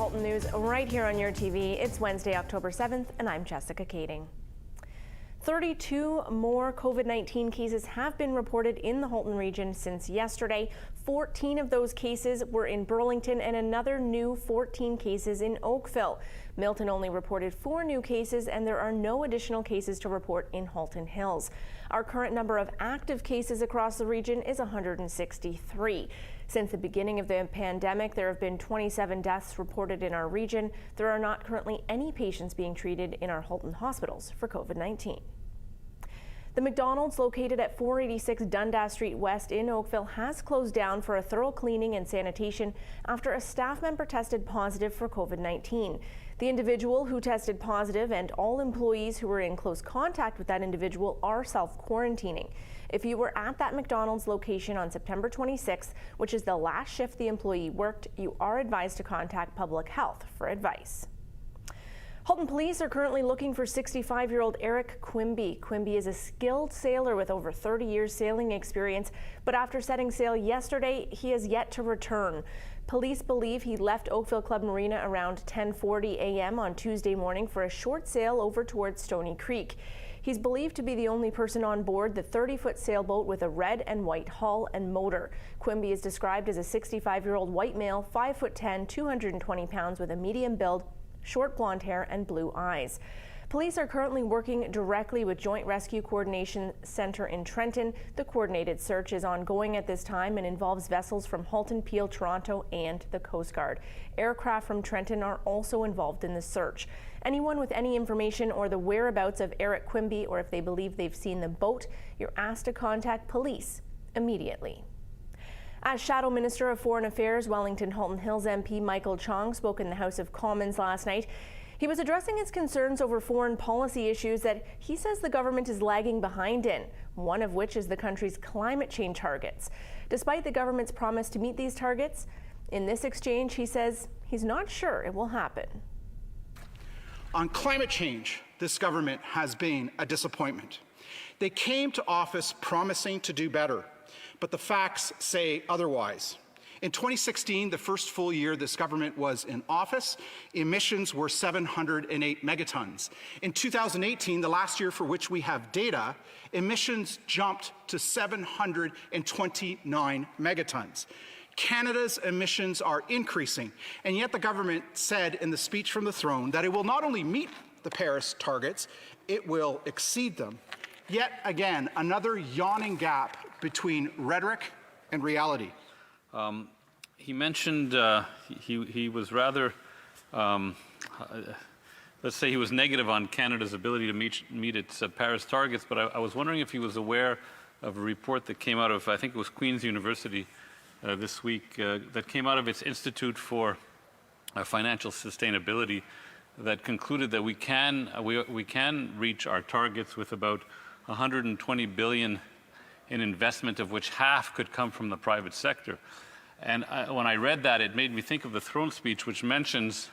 Halton News right here on YourTV. It's Wednesday, October 7th, and I'm Jessica Kading. 32 more COVID-19 cases have been reported in the Halton region since yesterday. 14 of those cases were in Burlington and another new 14 cases in Oakville. Milton only reported 4 new cases, and there are no additional cases to report in Halton Hills. Our current number of active cases across the region is 163. Since the beginning of the pandemic, there have been 27 deaths reported in our region. There are not currently any patients being treated in our Halton hospitals for COVID-19. The McDonald's located at 486 Dundas Street West in Oakville has closed down for a thorough cleaning and sanitation after a staff member tested positive for COVID-19. The individual who tested positive and all employees who were in close contact with that individual are self-quarantining. If you were at that McDonald's location on September 26th, which is the last shift the employee worked, you are advised to contact Public Health for advice. Halton police are currently looking for 65-year-old Eric QUIMBY. QUIMBY is a skilled sailor with over 30 years sailing experience, but after setting sail yesterday, he has yet to return. Police believe he left Oakville Club Marina around 10:40 a.m. on Tuesday morning for a short sail over towards Stony Creek. He's believed to be the only person on board the 30-foot sailboat with a red and white hull and motor. QUIMBY is described as a 65-year-old white male, 5'10", 220 pounds with a medium build, short blonde hair and blue eyes. Police are currently working directly with Joint Rescue Coordination Center in Trenton. The coordinated search is ongoing at this time and involves vessels from Halton, Peel, Toronto, and the Coast Guard. Aircraft from Trenton are also involved in the search. Anyone with any information or the whereabouts of Eric QUIMBY, or if they believe they've seen the boat, you're asked to contact police immediately. As Shadow Minister of Foreign Affairs, Wellington Halton Hills MP Michael Chong spoke in the House of Commons last night. He was addressing his concerns over foreign policy issues that he says the government is lagging behind in, one of which is the country's climate change targets. Despite the government's promise to meet these targets, in this exchange he says he's not sure it will happen. On climate change, this government has been a disappointment. They came to office promising to do better, but the facts say otherwise. In 2016, the first full year this government was in office, emissions were 708 megatons. In 2018, the last year for which we have data, emissions jumped to 729 megatons. Canada's emissions are increasing, and yet the government said in the speech from the throne that it will not only meet the Paris targets, it will exceed them. Yet again, another yawning gap between rhetoric and reality. He mentioned he was rather, let's say he was negative on Canada's ability to meet its Paris targets, but I was wondering if he was aware of a report that came out of, I think it was Queen's University this week, that came out of its Institute for Financial Sustainability that concluded that we can reach our targets with about 120 billion in investment, of which half could come from the private sector. And when I read that, it made me think of the throne speech, which mentions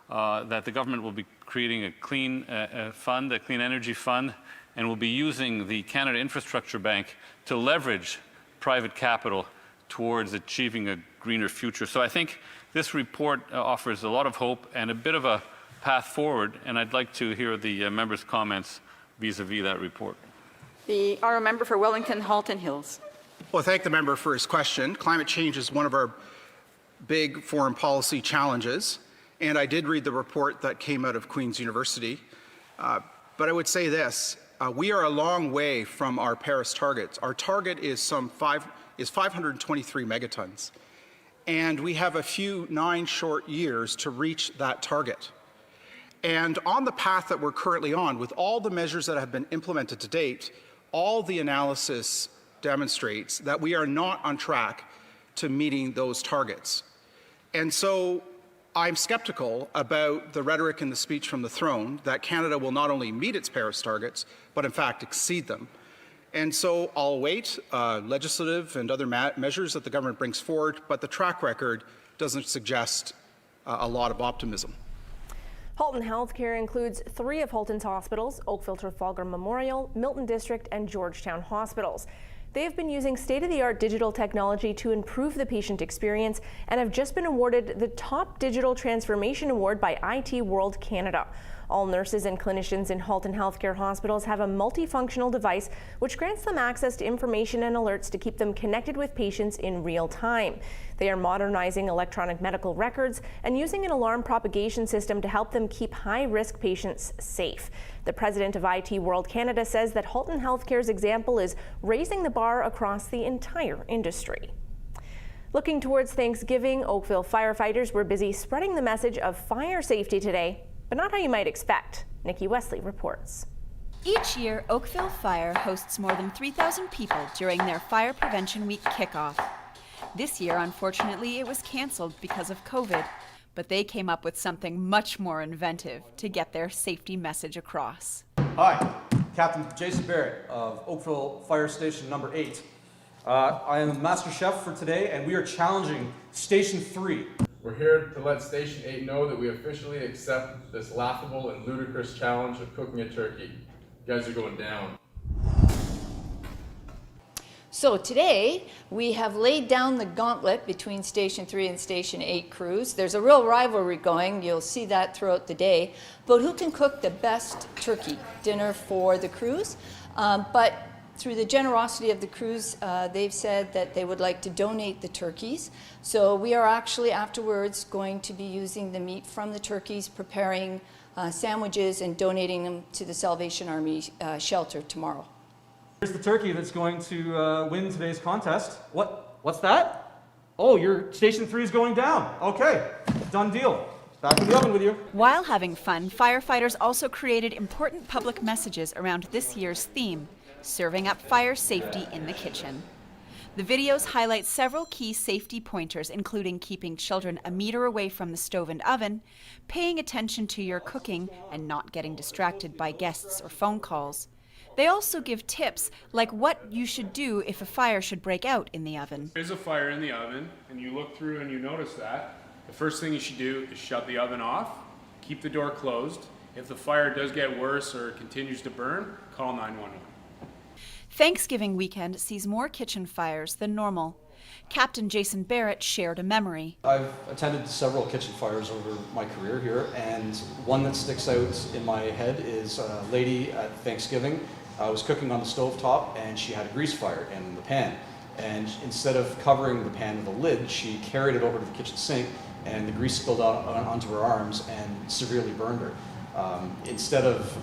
that the government will be creating a clean fund, a clean energy fund, and will be using the Canada Infrastructure Bank to leverage private capital towards achieving a greener future. So I think this report offers a lot of hope and a bit of a path forward, and I'd like to hear the members' comments vis-a-vis that report. The honourable member for Wellington Halton Hills. Well, I thank the member for his question. Climate change is one of our big foreign policy challenges, and I did read the report that came out of Queen's University. But I would say this, we are a long way from our Paris targets. Our target is 523 megatons, and we have a few 9 short years to reach that target. And on the path that we're currently on, with all the measures that have been implemented to date, all the analysis demonstrates that we are not on track to meeting those targets. And so I'm skeptical about the rhetoric in the speech from the throne that Canada will not only meet its Paris targets, but in fact exceed them. And so I'll await legislative and other measures that the government brings forward, but the track record doesn't suggest a lot of optimism. Halton Healthcare includes 3 of Halton's hospitals, Oakville Trafalgar Memorial, Milton District, and Georgetown Hospitals. They have been using state-of-the-art digital technology to improve the patient experience and have just been awarded the Top Digital Transformation Award by IT World Canada. All nurses and clinicians in Halton healthcare hospitals have a multifunctional device which grants them access to information and alerts to keep them connected with patients in real time. They are modernizing electronic medical records and using an alarm propagation system to help them keep high-risk patients safe. The president of IT World Canada says that Halton Healthcare's example is raising the bar across the entire industry. Looking towards Thanksgiving, Oakville firefighters were busy spreading the message of fire safety today, but not how you might expect. Nikki Wesley reports. Each year, Oakville Fire hosts more than 3,000 people during their Fire Prevention Week kickoff. This year, unfortunately, it was canceled because of COVID, but they came up with something much more inventive to get their safety message across. Hi, Captain Jason Barrett of Oakville Fire Station number 8. I am the master chef for today, and we are challenging Station 3. We're here to let Station 8 know that we officially accept this laughable and ludicrous challenge of cooking a turkey. You guys are going down. So today, we have laid down the gauntlet between Station 3 and Station 8 crews. There's a real rivalry going. You'll see that throughout the day. But who can cook the best turkey dinner for the crews? But through the generosity of the crews, they've said that they would like to donate the turkeys. So we are actually afterwards going to be using the meat from the turkeys, preparing sandwiches and donating them to the Salvation Army shelter tomorrow. Here's the turkey that's going to win today's contest. What's that? Oh, your Station 3 is going down. Okay, done deal. Back in the oven with you. While having fun, firefighters also created important public messages around this year's theme, serving up fire safety in the kitchen. The videos highlight several key safety pointers, including keeping children a meter away from the stove and oven, paying attention to your cooking and not getting distracted by guests or phone calls. They also give tips like what you should do if a fire should break out in the oven. There's a fire in the oven and you look through and you notice that. The first thing you should do is shut the oven off, keep the door closed. If the fire does get worse or continues to burn, call 911. Thanksgiving weekend sees more kitchen fires than normal. Captain Jason Barrett shared a memory. I've attended several kitchen fires over my career here, and one that sticks out in my head is a lady at Thanksgiving. I was cooking on the stove top, and she had a grease fire in the pan. And instead of covering the pan with a lid, she carried it over to the kitchen sink, and the grease spilled out onto her arms and severely burned her. Instead of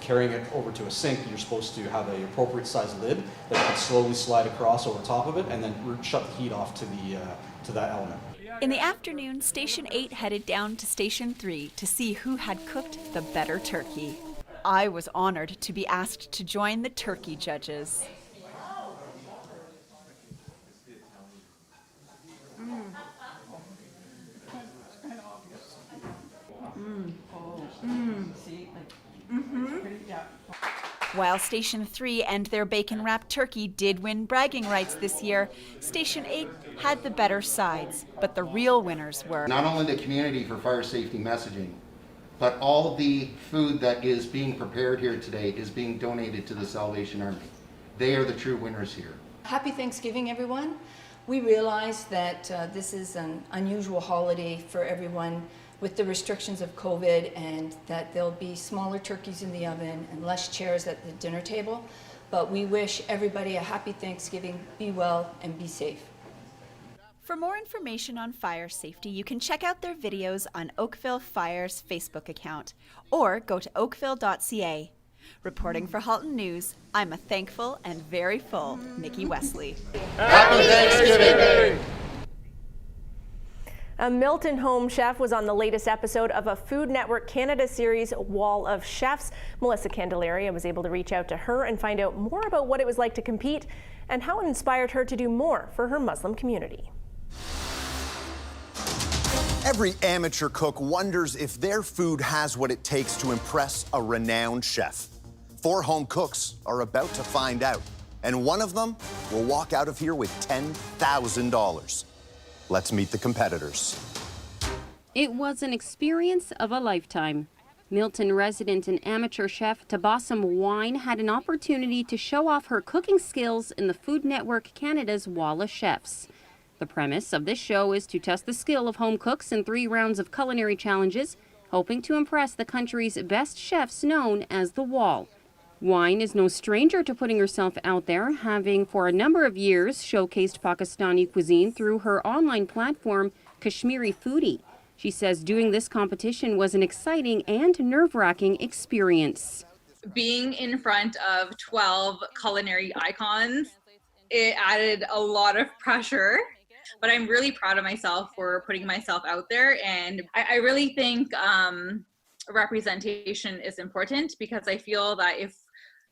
carrying it over to a sink, you're supposed to have an appropriate sized lid that can slowly slide across over top of it and then shut the heat off to that element. In the afternoon, Station 8 headed down to Station 3 to see who had cooked the better turkey. I was honored to be asked to join the turkey judges. While Station 3 and their bacon-wrapped turkey did win bragging rights this year, Station 8 had the better sides, but the real winners were not only the community for fire safety messaging, but all the food that is being prepared here today is being donated to the Salvation Army. They are the true winners here. Happy Thanksgiving, everyone. We realize that this is an unusual holiday for everyone with the restrictions of COVID, and that there'll be smaller turkeys in the oven and less chairs at the dinner table. But we wish everybody a happy Thanksgiving, be well, and be safe. For more information on fire safety, you can check out their videos on Oakville Fire's Facebook account or go to oakville.ca. Reporting for Halton News, I'm a thankful and very full Nikki Wesley. Happy Thanksgiving! A Milton home chef was on the latest episode of a Food Network Canada series, Wall of Chefs. Melissa Candelaria was able to reach out to her and find out more about what it was like to compete and how it inspired her to do more for her Muslim community. Every amateur cook wonders if their food has what it takes to impress a renowned chef. 4 home cooks are about to find out, and one of them will walk out of here with $10,000. Let's meet the competitors. It was an experience of a lifetime. Milton resident and amateur chef Tabassum Wine had an opportunity to show off her cooking skills in the Food Network Canada's Wall of Chefs. The premise of this show is to test the skill of home cooks in 3 rounds of culinary challenges, hoping to impress the country's best chefs known as the Wall. Wine is no stranger to putting herself out there, having for a number of years showcased Pakistani cuisine through her online platform, Kashmiri Foodie. She says doing this competition was an exciting and nerve-wracking experience. Being in front of 12 culinary icons, it added a lot of pressure, but I'm really proud of myself for putting myself out there. And I really think representation is important, because I feel that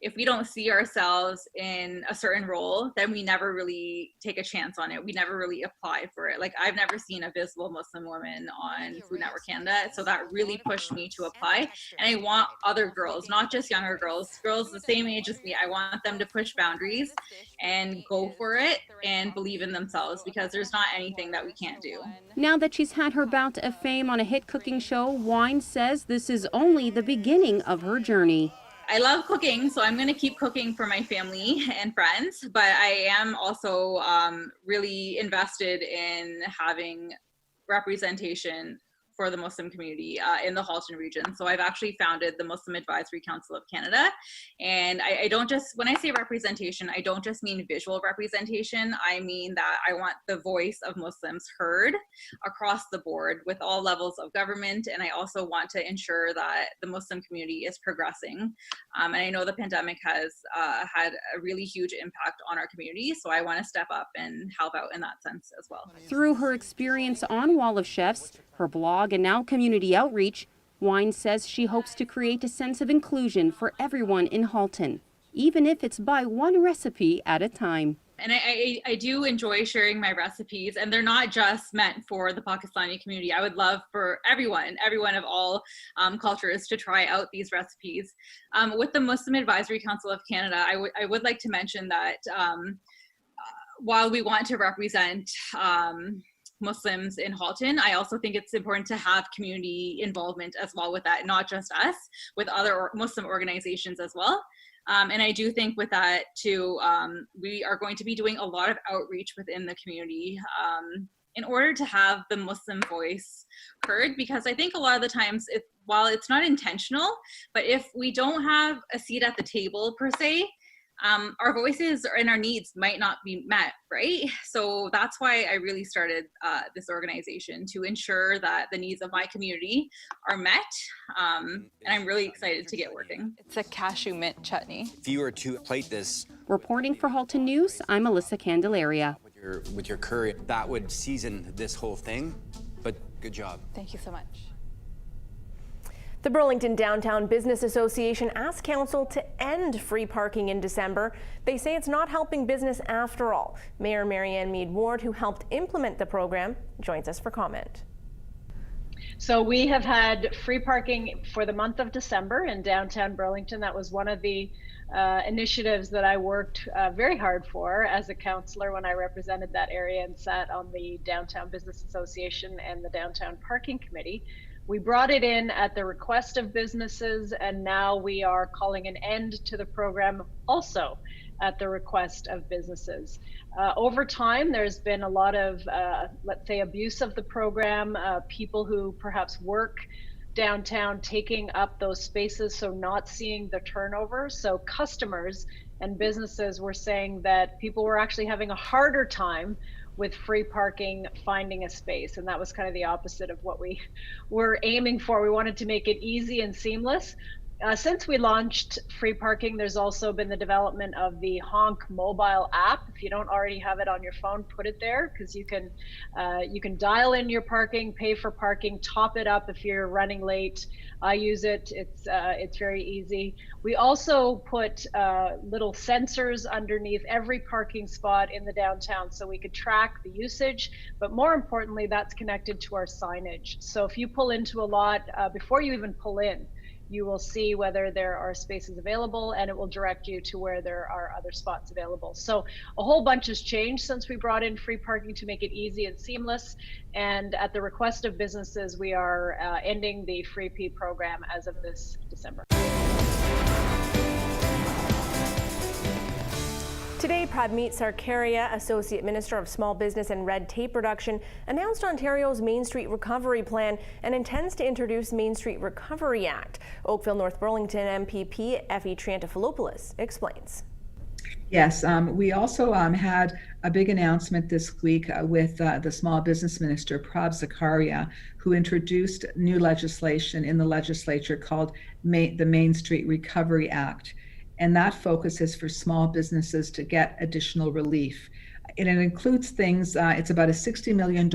if we don't see ourselves in a certain role, then we never really take a chance on it. We never really apply for it. Like, I've never seen a visible Muslim woman on Food Network Canada, so that really pushed me to apply. And I want other girls, not just younger girls the same age as me, I want them to push boundaries and go for it and believe in themselves, because there's not anything that we can't do. Now that she's had her bout of fame on a hit cooking show, Wine says this is only the beginning of her journey. I love cooking, so I'm going to keep cooking for my family and friends, but I am also really invested in having representation for the Muslim community in the Halton region. So I've actually founded the Muslim Advisory Council of Canada. And I don't just, when I say representation, I don't just mean visual representation. I mean that I want the voice of Muslims heard across the board with all levels of government. And I also want to ensure that the Muslim community is progressing. And I know the pandemic has had a really huge impact on our community. So I want to step up and help out in that sense as well. Through her experience on Wall of Chefs, her blog, and now community outreach, Wine says she hopes to create a sense of inclusion for everyone in Halton, even if it's by one recipe at a time. And I do enjoy sharing my recipes, and they're not just meant for the Pakistani community. I would love for everyone of all cultures to try out these recipes. With the Muslim Advisory Council of Canada, I would like to mention that while we want to represent Muslims in Halton, I also think it's important to have community involvement as well with that, not just us, with other Muslim organizations as well. And I do think with that too, we are going to be doing a lot of outreach within the community in order to have the Muslim voice heard, because I think a lot of the times, while it's not intentional, but if we don't have a seat at the table per se, our voices and our needs might not be met, right? So that's why I really started this organization, to ensure that the needs of my community are met. And I'm really excited to get working. It's a cashew mint chutney. If you were to plate this, Reporting for Halton News, I'm Melissa Candelaria. with your curry, that would season this whole thing, but good job. Thank you so much. The Burlington Downtown Business Association asked council to end free parking in December. They say it's not helping business after all. Mayor Marianne Mead Ward, who helped implement the program, joins us for comment. So we have had free parking for the month of December in downtown Burlington. That was one of the initiatives that I worked very hard for as a councillor when I represented that area and sat on the Downtown Business Association and the Downtown Parking Committee. We brought it in at the request of businesses, and now we are calling an end to the program also at the request of businesses. Over time, there's been a lot of, let's say, abuse of the program, people who perhaps work downtown taking up those spaces, so not seeing the turnover. So customers and businesses were saying that people were actually having a harder time with free parking finding a space, and that was kind of the opposite of what we were aiming for. We wanted to make it easy and seamless. Since we launched free parking, there's also been the development of the Honk mobile app. If you don't already have it on your phone, put it there, because you can dial in your parking, pay for parking, top it up if you're running late. I use it. It's very easy. We also put little sensors underneath every parking spot in the downtown, so we could track the usage. But more importantly, that's connected to our signage. So if you pull into a lot, before you even pull in, you will see whether there are spaces available, and it will direct you to where there are other spots available. So a whole bunch has changed since we brought in free parking to make it easy and seamless. And at the request of businesses, we are ending the free P program as of this December. Today, Prabmeet Sarkaria, Associate Minister of Small Business and Red Tape Reduction, announced Ontario's Main Street Recovery Plan and intends to introduce Main Street Recovery Act. Oakville North Burlington MPP Effie Triantafilopoulos explains. Yes, we also had a big announcement this week with the Small Business Minister, Prab Zakaria, who introduced new legislation in the legislature called the Main Street Recovery Act. And that focuses for small businesses to get additional relief. And it includes things, it's about a $60 million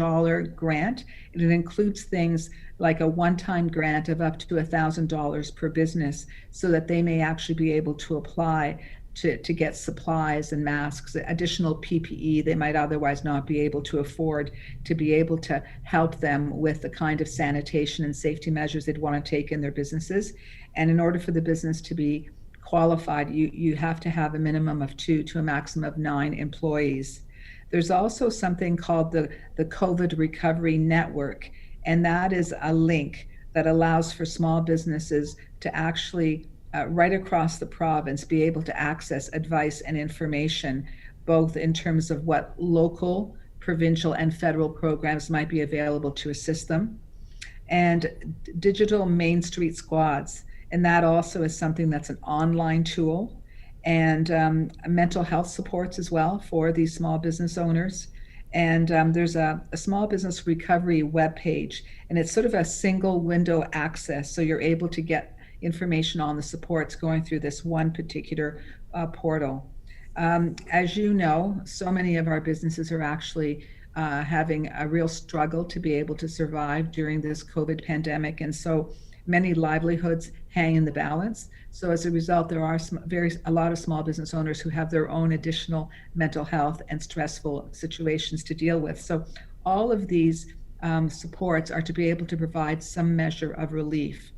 grant. And it includes things like a one-time grant of up to $1,000 per business so that they may actually be able to apply to get supplies and masks, additional PPE they might otherwise not be able to afford, to be able to help them with the kind of sanitation and safety measures they'd want to take in their businesses. And in order for the business to be qualified, you have to have a minimum of 2 to a maximum of 9 employees. There's also something called the COVID Recovery Network, and that is a link that allows for small businesses to actually right across the province be able to access advice and information, both in terms of what local, provincial, and federal programs might be available to assist them, and digital Main Street squads. And that also is something that's an online tool, and mental health supports as well for these small business owners. And there's a small business recovery webpage, and it's sort of a single window access. So you're able to get information on the supports going through this one particular portal. As you know, so many of our businesses are actually having a real struggle to be able to survive during this COVID pandemic. And so many livelihoods hang in the balance. So as a result, there are a lot of small business owners who have their own additional mental health and stressful situations to deal with. So all of these supports are to be able to provide some measure of relief.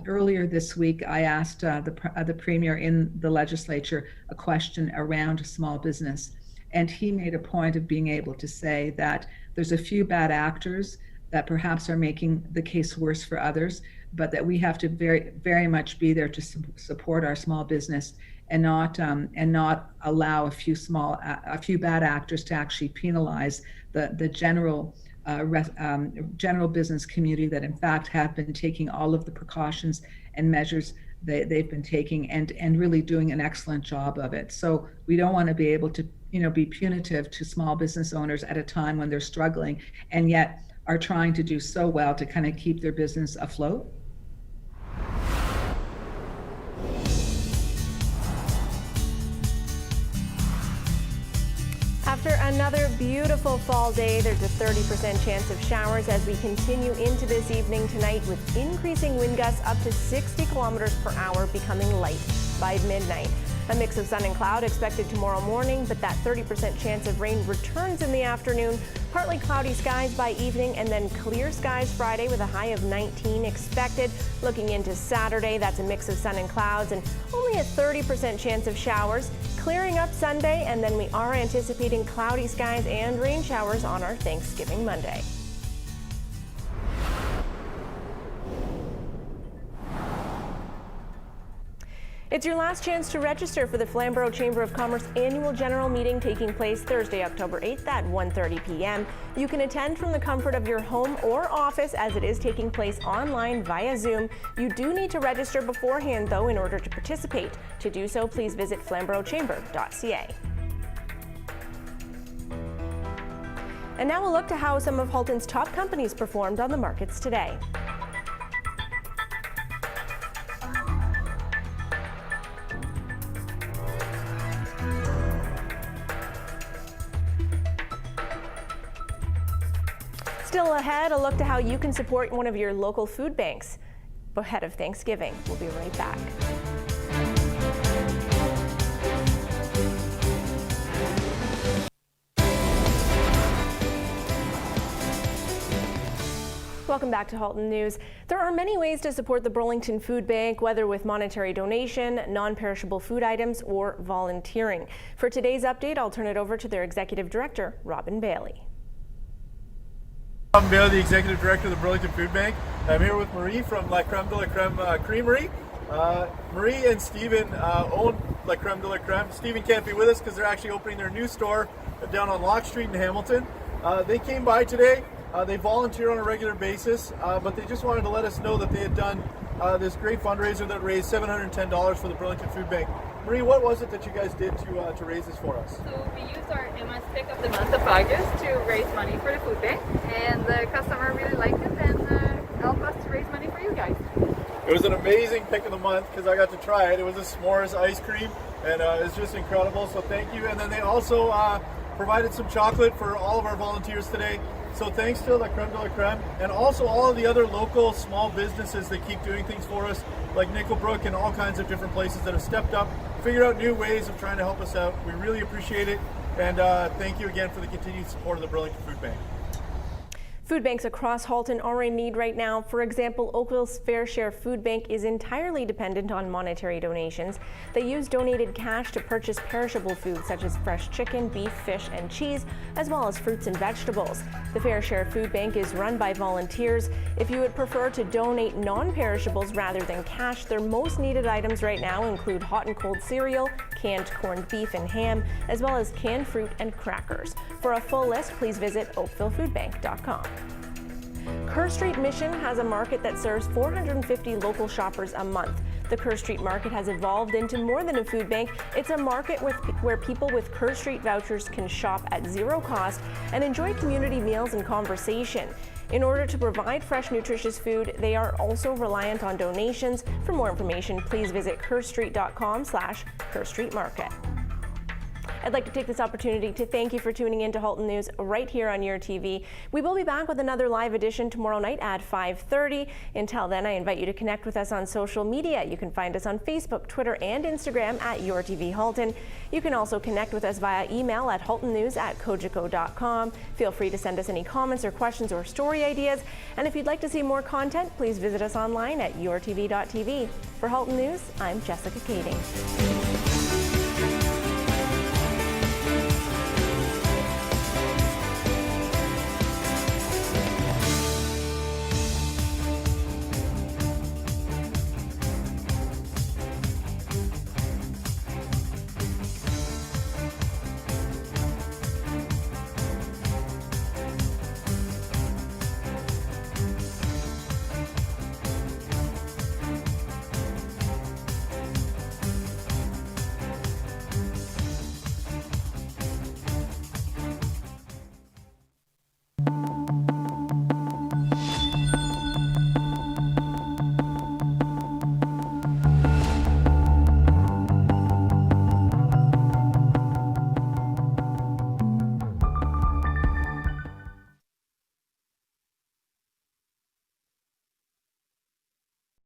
Earlier this week, I asked the Premier in the legislature a question around small business, and he made a point of being able to say that there's a few bad actors that perhaps are making the case worse for others, but that we have to very, very much be there to support our small business and not allow a few bad actors to actually penalize the general business community that in fact have been taking all of the precautions and measures they've been taking and really doing an excellent job of it. So we don't want to be able to be punitive to small business owners at a time when they're struggling and yet are trying to do so well to kind of keep their business afloat. After another beautiful fall day, there's a 30% chance of showers as we continue into this evening tonight, with increasing wind gusts up to 60 kilometers per hour, becoming light by midnight. A mix of sun and cloud expected tomorrow morning, but that 30% chance of rain returns in the afternoon. Partly cloudy skies by evening, and then clear skies Friday with a high of 19 expected. Looking into Saturday, that's a mix of sun and clouds and only a 30% chance of showers. Clearing up Sunday, and then we are anticipating cloudy skies and rain showers on our Thanksgiving Monday. It's your last chance to register for the Flamborough Chamber of Commerce annual general meeting taking place Thursday, October 8th at 1:30 p.m. You can attend from the comfort of your home or office, as it is taking place online via Zoom. You do need to register beforehand, though, in order to participate. To do so, please visit flamboroughchamber.ca. And now we'll look to how some of Halton's top companies performed on the markets today. Still ahead, a look to how you can support one of your local food banks ahead of Thanksgiving. We'll be right back. Welcome back to Halton News. There are many ways to support the Burlington Food Bank, whether with monetary donation, non-perishable food items, or volunteering. For today's update, I'll turn it over to their Executive Director, Robin Bailey. I'm Bailey, the Executive Director of the Burlington Food Bank. I'm here with Marie from La Creme de la Creme Creamery. Marie and Stephen own La Creme de la Creme. Stephen can't be with us because they're actually opening their new store down on Locke Street in Hamilton. They came by today. They volunteer on a regular basis, but they just wanted to let us know that they had done this great fundraiser that raised $710 for the Burlington Food Bank. Marie, what was it that you guys did to raise this for us? So we used our MS pick of the month of August to raise money for the food bank, and the customer really liked it and helped us to raise money for you guys. It was an amazing pick of the month because I got to try it. It was a s'mores ice cream, and it's just incredible, so thank you. And then they also provided some chocolate for all of our volunteers today. So thanks to La Creme de la Creme, and also all of the other local small businesses that keep doing things for us, like Nickelbrook and all kinds of different places that have stepped up, figured out new ways of trying to help us out. We really appreciate it, and thank you again for the continued support of the Burlington Food Bank. Food banks across Halton are in need right now. For example, Oakville's Fair Share Food Bank is entirely dependent on monetary donations. They use donated cash to purchase perishable foods such as fresh chicken, beef, fish, and cheese, as well as fruits and vegetables. The Fair Share Food Bank is run by volunteers. If you would prefer to donate non-perishables rather than cash, their most needed items right now include hot and cold cereal, canned corned beef and ham, as well as canned fruit and crackers. For a full list, please visit oakvillefoodbank.com. KERR Street Mission has a market that serves 450 local shoppers a month. The KERR Street Market has evolved into more than a food bank. It's a market where people with KERR Street vouchers can shop at zero cost and enjoy community meals and conversation. In order to provide fresh, nutritious food, they are also reliant on donations. For more information, please visit kerrstreet.com/KERR Street Market. I'd like to take this opportunity to thank you for tuning in to Halton News right here on YourTV. We will be back with another live edition tomorrow night at 5:30. Until then, I invite you to connect with us on social media. You can find us on Facebook, Twitter, and Instagram at YourTV Halton. You can also connect with us via email at haltonnews@cogeco.com. Feel free to send us any comments or questions or story ideas. And if you'd like to see more content, please visit us online at yourtv.tv. For Halton News, I'm Jessica Kading.